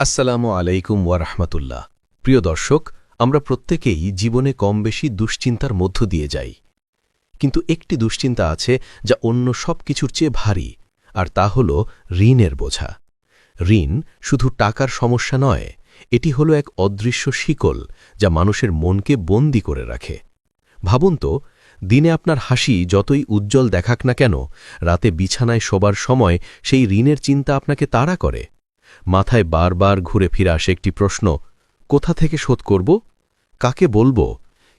আসসালামু আলাইকুম ওয়ারহমতুল্লাহ। প্রিয় দর্শক, আমরা প্রত্যেকেই জীবনে কম বেশি দুশ্চিন্তার মধ্য দিয়ে যাই, কিন্তু একটি দুশ্চিন্তা আছে যা অন্য সব কিছুর চেয়ে ভারী, আর তা হল ঋণের বোঝা। ঋণ শুধু টাকার সমস্যা নয়, এটি হল এক অদৃশ্য শিকল যা মানুষের মনকে বন্দী করে রাখে। ভাবুন তো, দিনে আপনার হাসি যতই উজ্জ্বল দেখাক না কেন, রাতে বিছানায় শোবার সময় সেই ঋণের চিন্তা আপনাকে তাড়া করে। মাথায় বারবার ঘুরে ফিরে আসে একটি প্রশ্ন: কোথা থেকে শোধ করব, কাকে বলবো,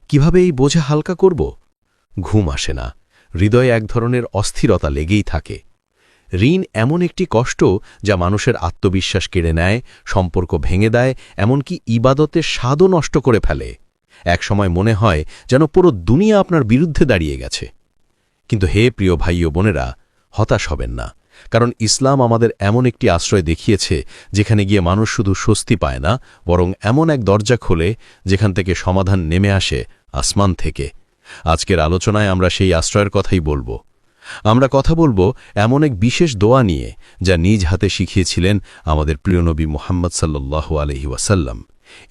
কিভাবে এই বোঝা হালকা করব? ঘুম আসে না, হৃদয়ে এক ধরনের অস্থিরতা লেগেই থাকে। ঋণ এমন একটি কষ্ট যা মানুষের আত্মবিশ্বাস কেড়ে নেয়, সম্পর্ক ভেঙে দেয়, এমনকি ইবাদতের স্বাদও নষ্ট করে ফেলে। একসময় মনে হয় যেন পুরো দুনিয়া আপনার বিরুদ্ধে দাঁড়িয়ে গেছে। কিন্তু হে প্রিয় ভাই ও বোনেরা, হতাশ হবেন না, কারণ ইসলাম আমাদের এমন একটি আশ্রয় দেখিয়েছে যেখানে গিয়ে মানুষ শুধু স্বস্তি পায় না, বরং এমন এক দরজা খোলে যেখান থেকে সমাধান নেমে আসে আসমান থেকে। আজকের আলোচনায় আমরা সেই আশ্রয়ের কথাই বলবো। আমরা কথা বলবো এমন এক বিশেষ দোয়া নিয়ে যা নিজ হাতে শিখিয়েছিলেন আমাদের প্রিয় নবী মুহাম্মদ সাল্লাল্লাহু আলাইহি ওয়াসাল্লাম।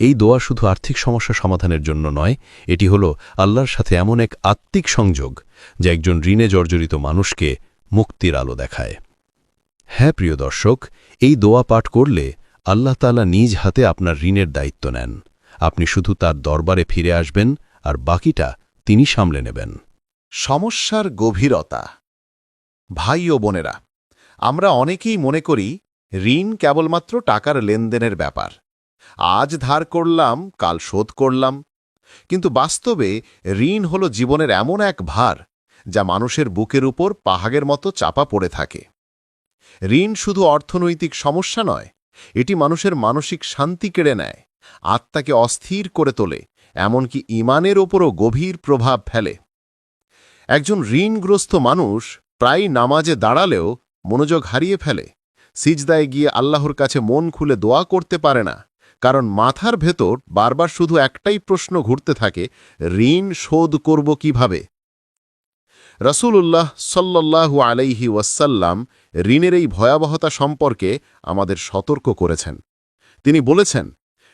এই দোয়া শুধু আর্থিক সমস্যা সমাধানের জন্য নয়, এটি হল আল্লাহর সাথে এমন এক আত্মিক সংযোগ যা একজন ঋণে জর্জরিত মানুষকে মুক্তির আলো দেখায়। হ্যাঁ প্রিয় দর্শক, এই দোয়া পাঠ করলে আল্লাহ তাআলা নিজ হাতে আপনার ঋণের দায়িত্ব নেন। আপনি শুধু তার দরবারে ফিরে আসবেন, আর বাকিটা তিনি সামলে নেবেন। সমস্যার গভীরতা। ভাই ও বোনেরা, আমরা অনেকেই মনে করি ঋণ কেবলমাত্র টাকার লেনদেনের ব্যাপার। আজ ধার করলাম, কাল শোধ করলাম। কিন্তু বাস্তবে ঋণ হল জীবনের এমন এক ভার যা মানুষের বুকের উপর পাহাড়ের মতো চাপা পড়ে থাকে। ঋণ শুধু অর্থনৈতিক সমস্যা নয়, এটি মানুষের মানসিক শান্তি কেড়ে নেয়, আত্মাকে অস্থির করে তোলে, এমনকি ঈমানের ওপরও গভীর প্রভাব ফেলে। একজন ঋণগ্রস্ত মানুষ প্রায় নামাজে দাঁড়ালেও মনোযোগ হারিয়ে ফেলে, সিজদায় গিয়ে আল্লাহর কাছে মন খুলে দোয়া করতে পারে না, কারণ মাথার ভেতর বারবার শুধু একটাই প্রশ্ন ঘুরতে থাকে: ঋণ শোধ করব কিভাবে? রাসূলুল্লাহ সাল্লাল্লাহু আলাইহি ওয়াসাল্লাম ঋণের এই ভয়াবহতা সম্পর্কে আমাদের সতর্ক করেছেন। তিনি বলেছেন,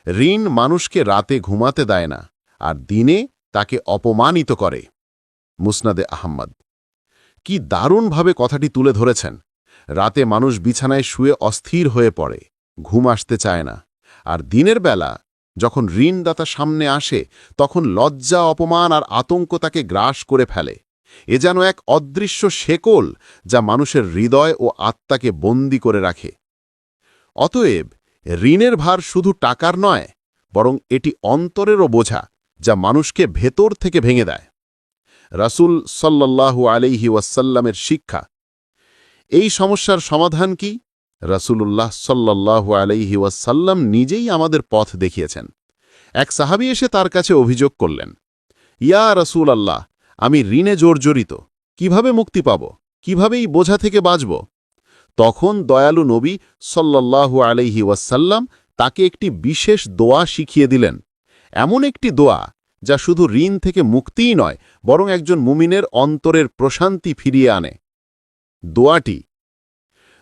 ঋণ মানুষকে রাতে ঘুমাতে দেয় না, আর দিনে তাকে অপমানিত করে। মুসনাদে আহমদ। কি দারুণভাবে কথাটি তুলে ধরেছেন। রাতে মানুষ বিছানায় শুয়ে অস্থির হয়ে পড়ে, ঘুম আসতে চায় না, আর দিনের বেলা যখন ঋণদাতা সামনে আসে তখন লজ্জা, অপমান আর আতঙ্ক তাকে গ্রাস করে ফেলে। এ যেন এক অদৃশ্য শেকল যা মানুষের হৃদয় ও আত্মাকে বন্দী করে রাখে। অতএব ঋণের ভার শুধু টাকার নয়, বরং এটি অন্তরেরও বোঝা যা মানুষকে ভেতর থেকে ভেঙে দেয়। রাসূল সাল্লাল্লাহু আলাইহি ওয়াসাল্লামের শিক্ষা। এই সমস্যার সমাধান কি? রাসূলুল্লাহ সাল্লাল্লাহু আলাইহি ওয়াসাল্লাম নিজেই আমাদের পথ দেখিয়েছেন। এক সাহাবী এসে তার কাছে অভিযোগ করলেন, ইয়া রাসূল আল্লাহ, আমি ঋণে জর্জরিত, কিভাবে মুক্তি পাব, কিভাবে এই বোঝা থেকে বাঁচব? তখন দয়ালু নবী সাল্লাল্লাহু আলাইহি ওয়াসাল্লাম তাকে একটি বিশেষ দোয়া শিখিয়ে দিলেন। এমন একটি দোয়া যা শুধু ঋণ থেকে মুক্তিই নয়, বরং একজন মুমিনের অন্তরের প্রশান্তি ফিরিয়ে আনে।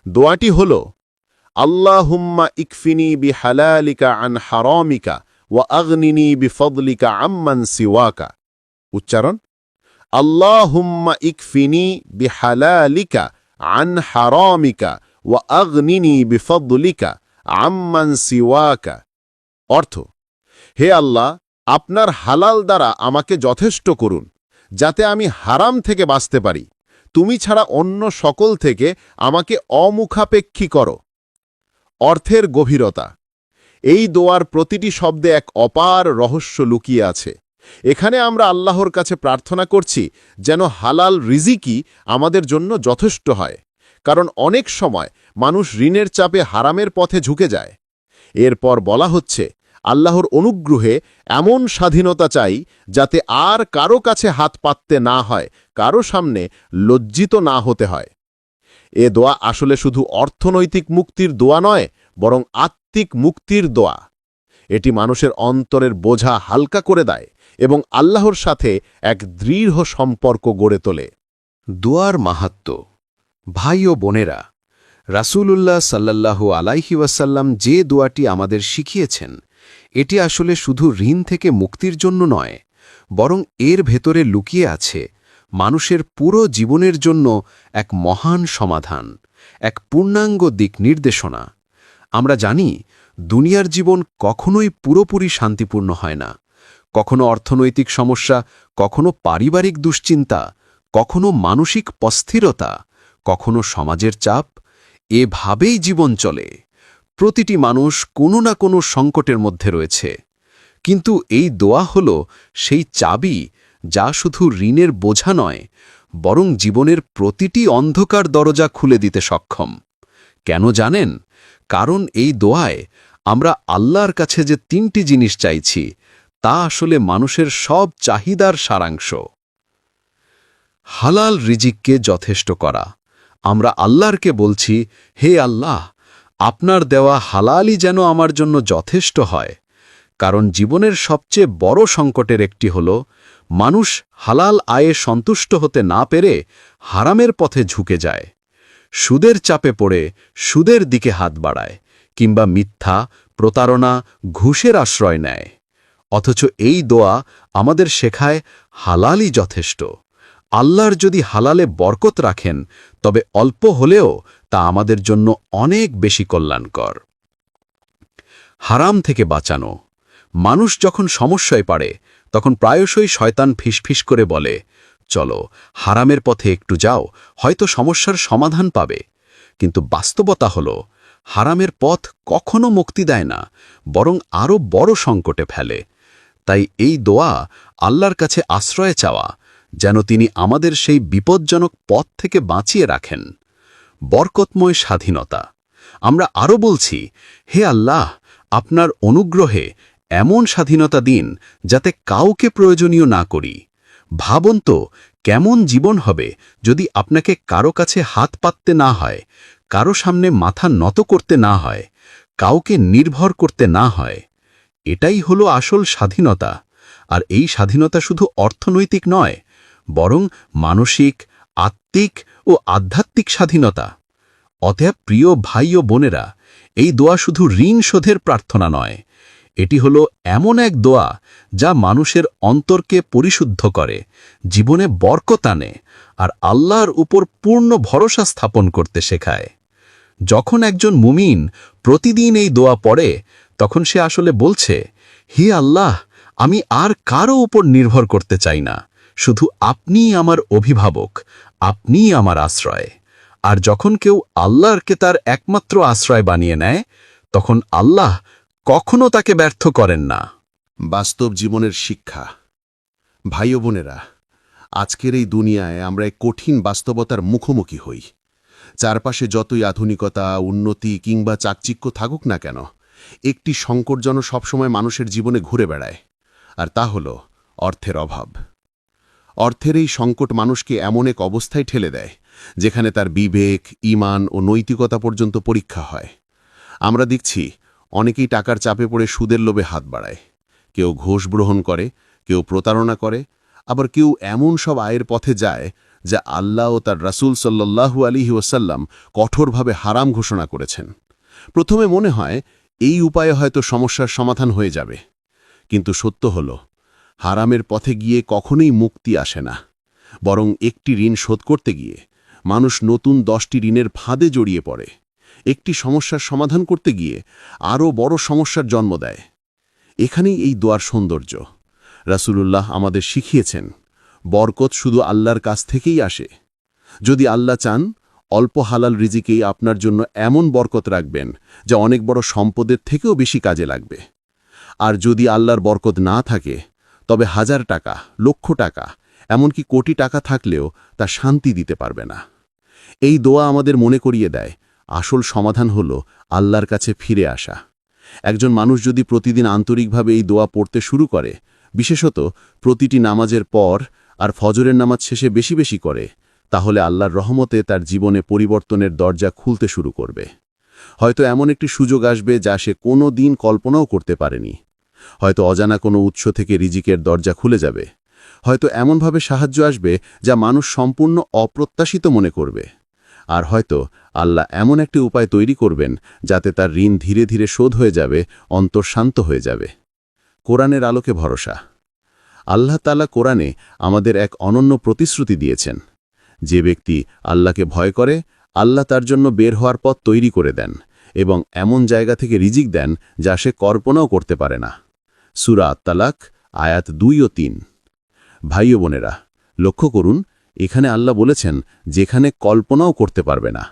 দোয়াটি হল, আল্লাহুম্মা ইকফিনি বিহালালিকা আন হারামিকা ওয়া আগনিনি বিফদলিকা আম্মান সিওয়াকা। উচ্চারণ: আল্লাহুম্মা ইকফিনি বিহালালিকা আন হারামিকা ওয়া আগনিনি বিফদলিকা আম্মান সিওয়াকা। অর্থ: হে আল্লাহ, আপনার হালাল দ্বারা আমাকে যথেষ্ট করুন, যাতে আমি হারাম থেকে বাঁচতে পারি। তুমি ছাড়া অন্য সকল থেকে আমাকে অমুখাপেক্ষী করো। অর্থের গভীরতা। এই দোয়ার প্রতিটি শব্দে এক অপার রহস্য লুকিয়ে আছে। এখানে আমরা আল্লাহর কাছে প্রার্থনা করছি যেন হালাল রিজিকই আমাদের জন্য যথেষ্ট হয়, কারণ অনেক সময় মানুষ ঋণের চাপে হারামের পথে ঝুঁকে যায়। এরপর বলা হচ্ছে, আল্লাহর অনুগ্রহে এমন স্বাধীনতা চাই যাতে আর কারো কাছে হাত পাততে না হয়, কারো সামনে লজ্জিত না হতে হয়। এ দোয়া আসলে শুধু অর্থনৈতিক মুক্তির দোয়া নয়, বরং আত্মিক মুক্তির দোয়া। এটি মানুষের অন্তরের বোঝা হালকা করে দেয় এবং আল্লাহর সাথে এক দৃঢ় সম্পর্ক গড়ে তোলে। দোয়ার মাহাত্ম্য। ভাই ও বোনেরা, রাসূলুল্লাহ সাল্লাল্লাহু আলাইহি ওয়াসাল্লাম যে দোয়াটি আমাদের শিখিয়েছেন এটি আসলে শুধু ঋণ থেকে মুক্তির জন্য নয়, বরং এর ভেতরে লুকিয়ে আছে মানুষের পুরো জীবনের জন্য এক মহান সমাধান, এক পূর্ণাঙ্গ দিক নির্দেশনা। আমরা জানি দুনিয়ার জীবন কখনোই পুরোপুরি শান্তিপূর্ণ হয় না। কখনো অর্থনৈতিক সমস্যা, কখনো পারিবারিক দুশ্চিন্তা, কখনো মানসিক অস্থিরতা, কখনো সমাজের চাপ। এভাবেই জীবন চলে। প্রতিটি মানুষ কোনো না কোনো সংকটের মধ্যে রয়েছে। কিন্তু এই দোয়া হল সেই চাবি যা শুধু ঋণের বোঝা নয়, বরং জীবনের প্রতিটি অন্ধকার দরজা খুলে দিতে সক্ষম। কেন জানেন? কারণ এই দোয়ায় আমরা আল্লাহর কাছে যে 3টি জিনিস চাইছি তা আসলে মানুষের সব চাহিদার সারাংশ। হালাল রিজিককে যথেষ্ট করা। আমরা আল্লাহরকে বলছি, হে আল্লাহ, আপনার দেওয়া হালালই যেন আমার জন্য যথেষ্ট হয়। কারণ জীবনের সবচেয়ে বড় সংকটের একটি হল মানুষ হালাল আয়ে সন্তুষ্ট হতে না পেরে হারামের পথে ঝুঁকে যায়। সুদের চাপে পড়ে সুদের দিকে হাত বাড়ায়, কিংবা মিথ্যা, প্রতারণা, ঘুষের আশ্রয় নেয়। অথচ এই দোয়া আমাদের শেখায় হালালই যথেষ্ট। আল্লাহর যদি হালালে বরকত রাখেন তবে অল্প হলেও তা আমাদের জন্য অনেক বেশি কল্যাণকর। হারাম থেকে বাঁচানো। মানুষ যখন সমস্যায় পড়ে তখন প্রায়শই শয়তান ফিসফিস করে বলে, চলো হারামের পথে একটু যাও, হয়তো সমস্যার সমাধান পাবে। কিন্তু বাস্তবতা হল হারামের পথ কখনো মুক্তি দেয় না, বরং আরও বড় সংকটে ফেলে। তাই এই দোয়া আল্লাহর কাছে আশ্রয় চাওয়া, যেন তিনি আমাদের সেই বিপজ্জনক পথ থেকে বাঁচিয়ে রাখেন। বরকতময় স্বাধীনতা। আমরা আরও বলছি, হে আল্লাহ, আপনার অনুগ্রহে এমন স্বাধীনতা দিন যাতে কাউকে প্রয়োজনীয় না করি। ভাবুন তো কেমন জীবন হবে যদি আপনাকে কারো কাছে হাত পাততে না হয়, কারো সামনে মাথা নত করতে না হয়, কাউকে নির্ভর করতে না হয়। এটাই হলো আসল স্বাধীনতা। আর এই স্বাধীনতা শুধু অর্থনৈতিক নয়, বরং মানসিক, আত্মিক ও আধ্যাত্মিক স্বাধীনতা। অতএব প্রিয় ভাই ও বোনেরা, এই দোয়া শুধু ঋণ শোধের প্রার্থনা নয়, এটি হলো এমন এক দোয়া যা মানুষের অন্তরকে পরিশুদ্ধ করে, জীবনে বরকত আনে আর আল্লাহর উপর পূর্ণ ভরসা স্থাপন করতে শেখায়। যখন একজন মুমিন প্রতিদিন এই দোয়া পড়ে তখন সে আসলে বলছে, হে আল্লাহ, আমি আর কারো উপর নির্ভর করতে চাই না, শুধু আপনিই আমার অভিভাবক, আপনিই আমার আশ্রয়। আর যখন কেউ আল্লাহরকে তার একমাত্র আশ্রয় বানিয়ে নেয় তখন আল্লাহ কখনো তাকে ব্যর্থ করেন না। বাস্তব জীবনের শিক্ষা। ভাই ও বোনেরা, আজকের এই দুনিয়ায় আমরা এক কঠিন বাস্তবতার মুখোমুখি হই। চারপাশে যতই আধুনিকতা, উন্নতি কিংবা চাকচিক্য থাকুক না কেন, একটি সংকট যেন সবসময় মানুষের জীবনে ঘুরে বেড়ায়, আর তা হল অর্থের অভাব। অর্থের এই সংকট মানুষকে এমন এক অবস্থায় ঠেলে দেয় যেখানে তার বিবেক, ঈমান ও নৈতিকতা পর্যন্ত পরীক্ষা হয়। আমরা দেখছি অনেকেই টাকার চাপে পড়ে সুদের লোভে হাত বাড়ায়। কেউ ঘুষ গ্রহণ করে, কেউ প্রতারণা করে, আবার কেউ এমন সব আয়ের পথে যায় যা আল্লাহ ও তার রাসূল সাল্লাল্লাহু আলাইহি ওয়াসাল্লাম কঠোরভাবে হারাম ঘোষণা করেছেন। প্রথমে মনে হয় এই উপায়ে হয়তো সমস্যার সমাধান হয়ে যাবে, কিন্তু সত্য হল হারামের পথে গিয়ে কখনোই মুক্তি আসে না, বরং একটি ঋণ শোধ করতে গিয়ে মানুষ নতুন 10টি ঋণের ফাঁদে জড়িয়ে পড়ে। একটি সমস্যার সমাধান করতে গিয়ে আরও বড় সমস্যার জন্ম দেয়। এখানেই এই দোয়ার সৌন্দর্য। রাসূলুল্লাহ আমাদের শিখিয়েছেন, বরকত শুধু আল্লাহর কাছ থেকেই আসে। যদি আল্লাহ চান, অল্প হালাল রিজিকেই আপনার জন্য এমন বরকত রাখবেন যা অনেক বড় সম্পদের থেকেও বেশি কাজে লাগবে। আর যদি আল্লাহর বরকত না থাকে, তবে 1000 টাকা, লক্ষ টাকা, এমনকি কোটি টাকা থাকলেও তা শান্তি দিতে পারবে না। এই দোয়া আমাদের মনে করিয়ে দেয়, আসল সমাধান হল আল্লাহর কাছে ফিরে আসা। একজন মানুষ যদি প্রতিদিন আন্তরিকভাবে এই দোয়া পড়তে শুরু করে, বিশেষত প্রতিটি নামাজের পর আর ফজরের নামাজ শেষে বেশি বেশি করে, তাহলে আল্লাহর রহমতে তার জীবনে পরিবর্তনের দরজা খুলতে শুরু করবে। হয়তো এমন একটি সুযোগ আসবে যা সে কোনো দিন কল্পনাও করতে পারেনি। হয়তো অজানা কোনো উৎস থেকে রিজিকের দরজা খুলে যাবে। হয়তো এমনভাবে সাহায্য আসবে যা মানুষ সম্পূর্ণ অপ্রত্যাশিত মনে করবে। আর হয়তো আল্লাহ এমন একটি উপায় তৈরি করবেন যাতে তার ঋণ ধীরে ধীরে শোধ হয়ে যাবে, অন্তর শান্ত হয়ে যাবে। কোরআনের আলোকে ভরসা। আল্লাহ তাআলা কোরআনে আমাদের এক অনন্য প্রতিশ্রুতি দিয়েছেন। যে ব্যক্তি আল্লাহকে ভয় করে, আল্লাহ তার জন্য বের হওয়ার পথ তৈরি করে দেন এবং এমন জায়গা থেকে রিজিক দেন যা সে কল্পনাও করতে পারে না। সূরা আত-তালাক আয়াত 2 ও 3। ভাই ও বোনেরা, লক্ষ্য করুন, এখানে আল্লাহ বলেছেন যেখানে কল্পনাও করতে পারবে না।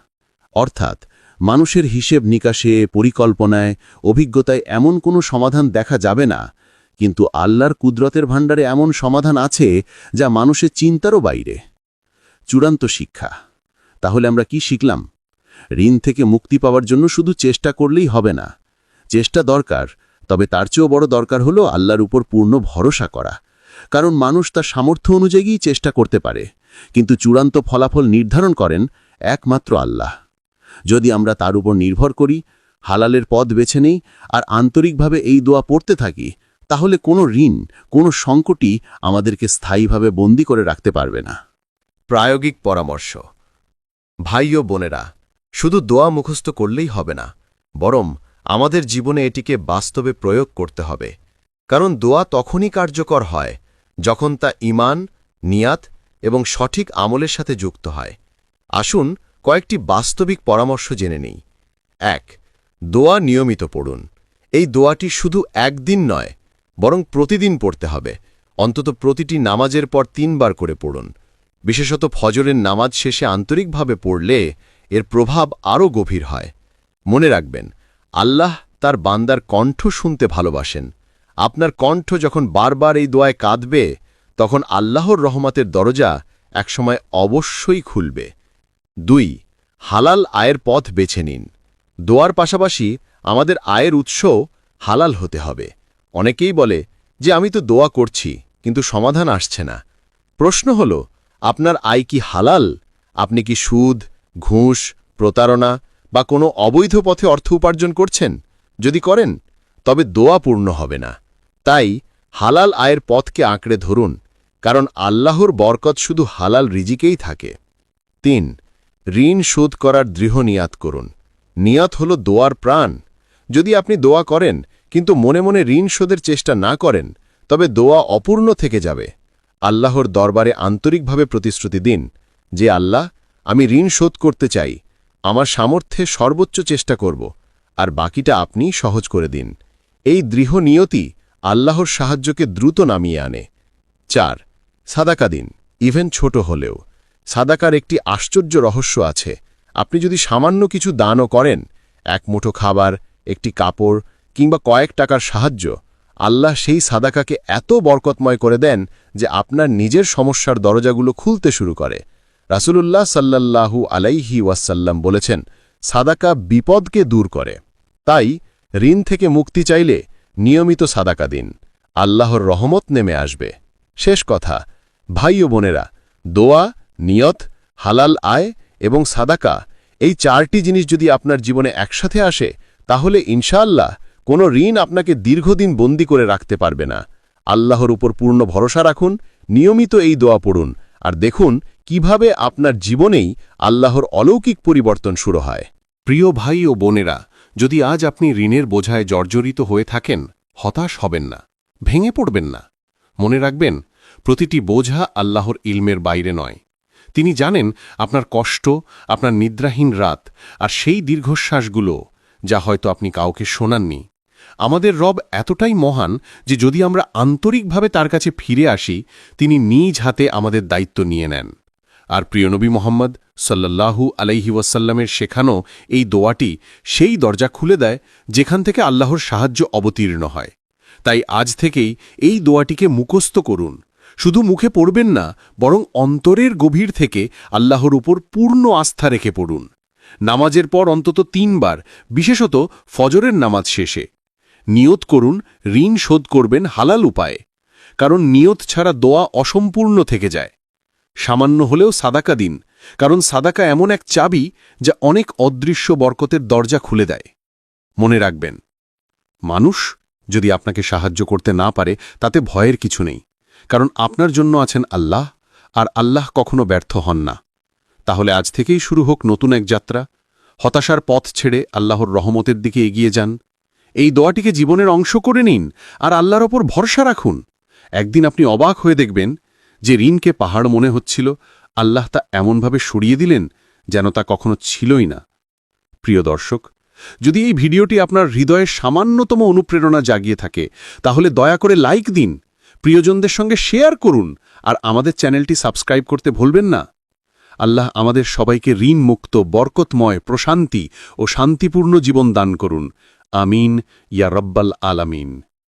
অর্থাৎ মানুষের হিসেব নিকাশে, পরিকল্পনায়, অভিজ্ঞতায় এমন কোনো সমাধান দেখা যাবে না, কিন্তু আল্লাহর কুদরতের ভাণ্ডারে এমন সমাধান আছে যা মানুষের চিন্তারও বাইরে। চূড়ান্ত শিক্ষা। তাহলে আমরা কি শিখলাম? ঋণ থেকে মুক্তি পাওয়ার জন্য শুধু চেষ্টা করলেই হবে না। চেষ্টা দরকার, তবে তার চেয়েও বড় দরকার হলো আল্লাহর উপর পূর্ণ ভরসা করা। কারণ মানুষ তার সামর্থ্য অনুযায়ী চেষ্টা করতে পারে, কিন্তু চূড়ান্ত ফলাফল নির্ধারণ করেন একমাত্র আল্লাহ। যদি আমরা তার উপর নির্ভর করি, হালালের পথ বেছে নেই আর আন্তরিকভাবে এই দোয়া পড়তে থাকি, তাহলে কোনো ঋণ, কোনো সংকটই আমাদেরকে স্থায়ীভাবে বন্দী করে রাখতে পারবে না। প্রায়োগিক পরামর্শ। ভাই ও বোনেরা, শুধু দোয়া মুখস্থ করলেই হবে না, বরং আমাদের জীবনে এটিকে বাস্তবে প্রয়োগ করতে হবে। কারণ দোয়া তখনই কার্যকর হয় যখন তা ঈমান, নিয়াত এবং সঠিক আমলের সাথে যুক্ত হয়। আসুন কয়েকটি বাস্তবিক পরামর্শ জেনে নেই। 1. দোয়া নিয়মিত পড়ুন। এই দোয়াটি শুধু একদিন নয়, বরং প্রতিদিন পড়তে হবে। অন্তত প্রতিটি নামাজের পর 3 বার করে পড়ুন। বিশেষত ফজরের নামাজ শেষে আন্তরিকভাবে পড়লে এর প্রভাব আরও গভীর হয়। মনে রাখবেন, আল্লাহ তার বান্দার কণ্ঠ শুনতে ভালোবাসেন। আপনার কণ্ঠ যখন বারবার এই দোয়ায় কাঁদবে, তখন আল্লাহর রহমতের দরজা একসময় অবশ্যই খুলবে। 2. হালাল আয়ের পথ বেছে নিন। দোয়ার পাশাপাশি আমাদের আয়ের উৎসও হালাল হতে হবে। অনেকেই বলে যে আমি তো দোয়া করছি, কিন্তু সমাধান আসছে না। প্রশ্ন হল, আপনার আয় কি হালাল? আপনি কি সুদ, ঘুষ, প্রতারণা বা কোনো অবৈধ পথে অর্থ উপার্জন করছেন? যদি করেন, তবে দোয়া পূর্ণ হবে না। তাই হালাল আয়ের পথকে আঁকড়ে ধরুন, কারণ আল্লাহর বরকত শুধু হালাল রিজিকেই থাকে। 3. ঋণ শোধ করার দৃঢ় নিয়াত করুন। নিয়াত হল দোয়ার প্রাণ। যদি আপনি দোয়া করেন কিন্তু মনে মনে ঋণ শোধের চেষ্টা না করেন, তবে দোয়া অপূর্ণ থেকে যাবে। আল্লাহর দরবারে আন্তরিকভাবে প্রতিশ্রুতি দিন যে, আল্লাহ, আমি ঋণ শোধ করতে চাই, আমার সামর্থ্যে সর্বোচ্চ চেষ্টা করব, আর বাকিটা আপনি সহজ করে দিন। এই দৃঢ় নিয়তি আল্লাহর সাহায্যকে দ্রুত নামিয়ে আনে। 4. সাদাকা দিন, ইভেন ছোট হলেও। সাদাকার একটি আশ্চর্য রহস্য আছে। আপনি যদি সামান্য কিছু দানও করেন, 1 মুঠো খাবার, একটি কাপড় কিংবা কয়েক টাকার সাহায্য, আল্লাহ সেই সাদাকাকে এত বরকতময় করে দেন যে আপনার নিজের সমস্যার দরজাগুলো খুলতে শুরু করে। রাসূলুল্লাহ সাল্লাল্লাহু আলাইহি ওয়াসাল্লাম বলেছেন, সাদাকা বিপদকে দূর করে। তাই ঋণ থেকে মুক্তি চাইলে নিয়মিত সাদাকা দিন, আল্লাহর রহমত নেমে আসবে। শেষ কথা, ভাই ও বোনেরা, দোয়া, নিয়ত, হালাল আয় এবং সাদাকা, এই 4টি জিনিস যদি আপনার জীবনে একসাথে আসে, তাহলে ইনশাআল্লাহ কোনো ঋণ আপনাকে দীর্ঘদিন বন্দী করে রাখতে পারবে না। আল্লাহর উপর পূর্ণ ভরসা রাখুন, নিয়মিত এই দোয়া পড়ুন, আর দেখুন কিভাবে আপনার জীবনেই আল্লাহর অলৌকিক পরিবর্তন শুরু হয়। প্রিয় ভাই ও বোনেরা, যদি আজ আপনি ঋণের বোঝায় জর্জরিত হয়ে থাকেন, হতাশ হবেন না, ভেঙে পড়বেন না। মনে রাখবেন, প্রতিটি বোঝা আল্লাহর ইলমের বাইরে নয়। তিনি জানেন আপনার কষ্ট, আপনার নিদ্রাহীন রাত আর সেই দীর্ঘশ্বাসগুলো যা হয়তো আপনি কাউকে শোনাননি। আমাদের রব এতটাই মহান যে যদি আমরা আন্তরিকভাবে তার কাছে ফিরে আসি, তিনি নিজ হাতে আমাদের দায়িত্ব নিয়ে নেন। আর প্রিয় নবী মুহাম্মদ সাল্লাল্লাহু আলাইহি ওয়াসাল্লামের শেখানো এই দোয়াটি সেই দরজা খুলে দেয় যেখান থেকে আল্লাহর সাহায্য অবতীর্ণ হয়। তাই আজ থেকেই এই দোয়াটিকে মুখস্থ করুন। শুধু মুখে পড়বেন না, বরং অন্তরের গভীর থেকে আল্লাহর উপর পূর্ণ আস্থা রেখে পড়ুন। নামাজের পর অন্তত 3 বার, বিশেষত ফজরের নামাজ শেষে। নিয়ত করুন ঋণ শোধ করবেন হালাল উপায়ে, কারণ নিয়ত ছাড়া দোয়া অসম্পূর্ণ থেকে যায়। সামান্য হলেও সাদাকা দিন, কারণ সাদাকা এমন এক চাবি যা অনেক অদৃশ্য বরকতের দরজা খুলে দেয়। মনে রাখবেন, মানুষ যদি আপনাকে সাহায্য করতে না পারে, তাতে ভয়ের কিছু নেই, কারণ আপনার জন্য আছেন আল্লাহ, আর আল্লাহ কখনো ব্যর্থ হন না। তাহলে আজ থেকেই শুরু হোক নতুন এক যাত্রা। হতাশার পথ ছেড়ে আল্লাহর রহমতের দিকে এগিয়ে যান। এই দোয়াটিকে জীবনের অংশ করে নিন আর আল্লাহর ওপর ভরসা রাখুন। একদিন আপনি অবাক হয়ে দেখবেন যে ঋণকে পাহাড় মনে হচ্ছিল, আল্লাহ তা এমনভাবে সরিয়ে দিলেন যেন তা কখনো ছিলই না। প্রিয় দর্শক, যদি এই ভিডিওটি আপনার হৃদয়ে সামান্যতম অনুপ্রেরণা জাগিয়ে থাকে, তাহলে দয়া করে লাইক দিন, প্রিয়জনদের সঙ্গে শেয়ার করুন আর আমাদের চ্যানেলটি সাবস্ক্রাইব করতে ভুলবেন না। আল্লাহ আমাদের সবাইকে ঋণমুক্ত, বরকতময়, প্রশান্তি ও শান্তিপূর্ণ জীবন দান করুন। আমিন ইয়া রব্বাল আলামিন।